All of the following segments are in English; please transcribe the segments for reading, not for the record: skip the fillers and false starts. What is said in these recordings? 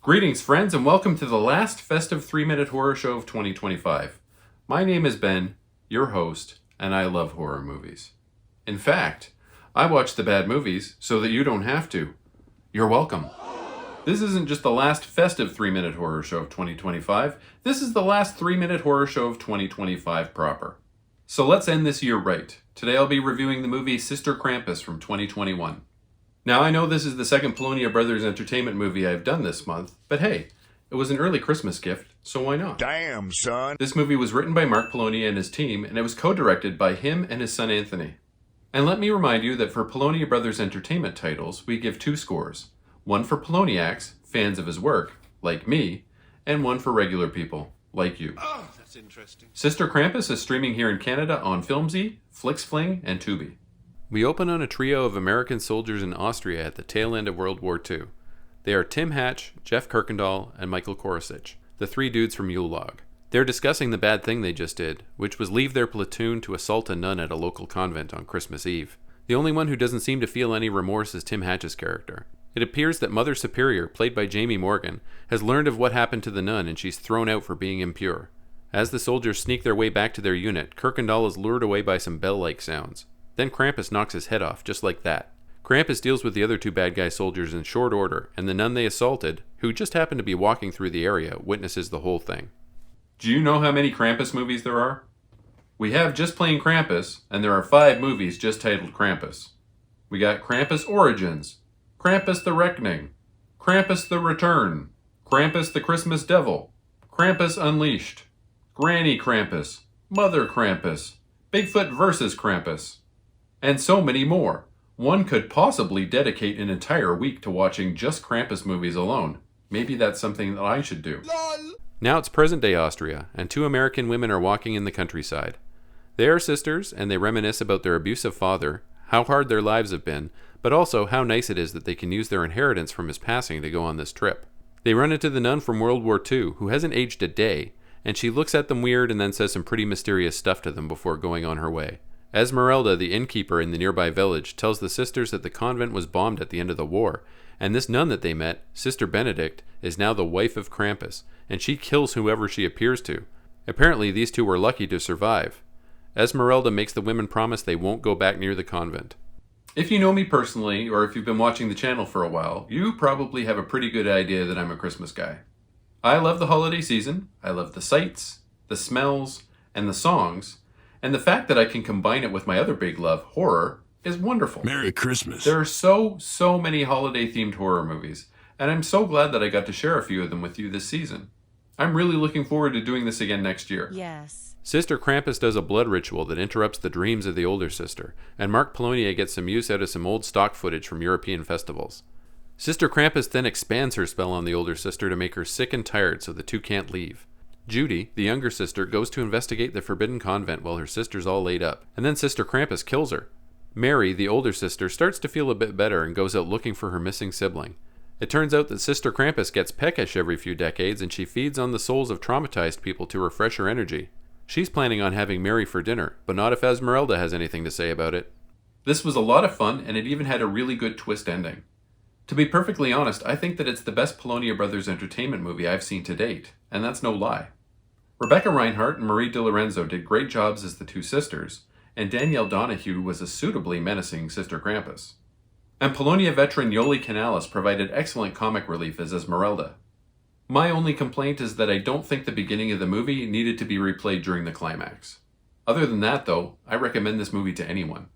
Greetings, friends, and welcome to the last festive 3-minute horror show of 2025. My name is Ben, your host, and I love horror movies. In fact, I watch the bad movies so that you don't have to. You're welcome. This isn't just the last festive 3-minute horror show of 2025, this is the last 3-minute horror show of 2025 proper. So let's end this year right. Today I'll be reviewing the movie Sister Krampus from 2021. Now, I know this is the second Polonia Brothers Entertainment movie I've done this month, but hey, it was an early Christmas gift, so why not? Damn, son. This movie was written by Mark Polonia and his team, and it was co-directed by him and his son Anthony. And let me remind you that for Polonia Brothers Entertainment titles, we give 2 scores. One for Poloniacs, fans of his work, like me, and one for regular people, like you. Oh, that's interesting. Sister Krampus is streaming here in Canada on Filmzy, FlixFling, and Tubi. We open on a trio of American soldiers in Austria at the tail end of World War II. They are Tim Hatch, Jeff Kirkendall, and Michael Korosich, the 3 dudes from Yule Log. They're discussing the bad thing they just did, which was leave their platoon to assault a nun at a local convent on Christmas Eve. The only one who doesn't seem to feel any remorse is Tim Hatch's character. It appears that Mother Superior, played by Jamie Morgan, has learned of what happened to the nun and she's thrown out for being impure. As the soldiers sneak their way back to their unit, Kirkendall is lured away by some bell-like sounds. Then Krampus knocks his head off, just like that. Krampus deals with the other 2 bad guy soldiers in short order, and the nun they assaulted, who just happened to be walking through the area, witnesses the whole thing. Do you know how many Krampus movies there are? We have Just Plain Krampus, and there are 5 movies just titled Krampus. We got Krampus Origins, Krampus the Reckoning, Krampus the Return, Krampus the Christmas Devil, Krampus Unleashed, Granny Krampus, Mother Krampus, Bigfoot vs. Krampus, and so many more. One could possibly dedicate an entire week to watching just Krampus movies alone. Maybe that's something that I should do. LOL. Now it's present-day Austria, and 2 American women are walking in the countryside. They are sisters, and they reminisce about their abusive father, how hard their lives have been, but also how nice it is that they can use their inheritance from his passing to go on this trip. They run into the nun from World War II, who hasn't aged a day, and she looks at them weird and then says some pretty mysterious stuff to them before going on her way. Esmeralda, the innkeeper in the nearby village, tells the sisters that the convent was bombed at the end of the war, and this nun that they met, Sister Benedict, is now the wife of Krampus, and she kills whoever she appears to. Apparently, these 2 were lucky to survive. Esmeralda makes the women promise they won't go back near the convent. If you know me personally, or if you've been watching the channel for a while, you probably have a pretty good idea that I'm a Christmas guy. I love the holiday season, I love the sights, the smells, and the songs, and the fact that I can combine it with my other big love, horror, is wonderful. Merry Christmas. There are so many holiday-themed horror movies, and I'm so glad that I got to share a few of them with you this season. I'm really looking forward to doing this again next year. Yes. Sister Krampus does a blood ritual that interrupts the dreams of the older sister, and Mark Polonia gets some use out of some old stock footage from European festivals. Sister Krampus then expands her spell on the older sister to make her sick and tired so the 2 can't leave. Judy, the younger sister, goes to investigate the forbidden convent while her sister's all laid up, and then Sister Krampus kills her. Mary, the older sister, starts to feel a bit better and goes out looking for her missing sibling. It turns out that Sister Krampus gets peckish every few decades, and she feeds on the souls of traumatized people to refresh her energy. She's planning on having Mary for dinner, but not if Esmeralda has anything to say about it. This was a lot of fun, and it even had a really good twist ending. To be perfectly honest, I think that it's the best Polonia Brothers Entertainment movie I've seen to date, and that's no lie. Rebecca Reinhardt and Marie DiLorenzo did great jobs as the 2 sisters, and Danielle Donahue was a suitably menacing Sister Krampus. And Polonia veteran Yoli Canalis provided excellent comic relief as Esmeralda. My only complaint is that I don't think the beginning of the movie needed to be replayed during the climax. Other than that, though, I recommend this movie to anyone.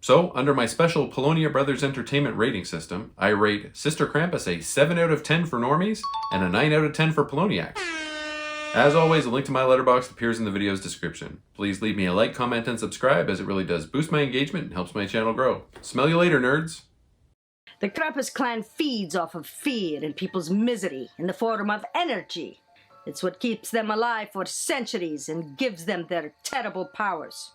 So, under my special Polonia Brothers Entertainment rating system, I rate Sister Krampus a 7 out of 10 for normies and a 9 out of 10 for Poloniacs. As always, a link to my letterboxd appears in the video's description. Please leave me a like, comment, and subscribe, as it really does boost my engagement and helps my channel grow. Smell you later, nerds! The Krampus clan feeds off of fear and people's misery in the form of energy. It's what keeps them alive for centuries and gives them their terrible powers.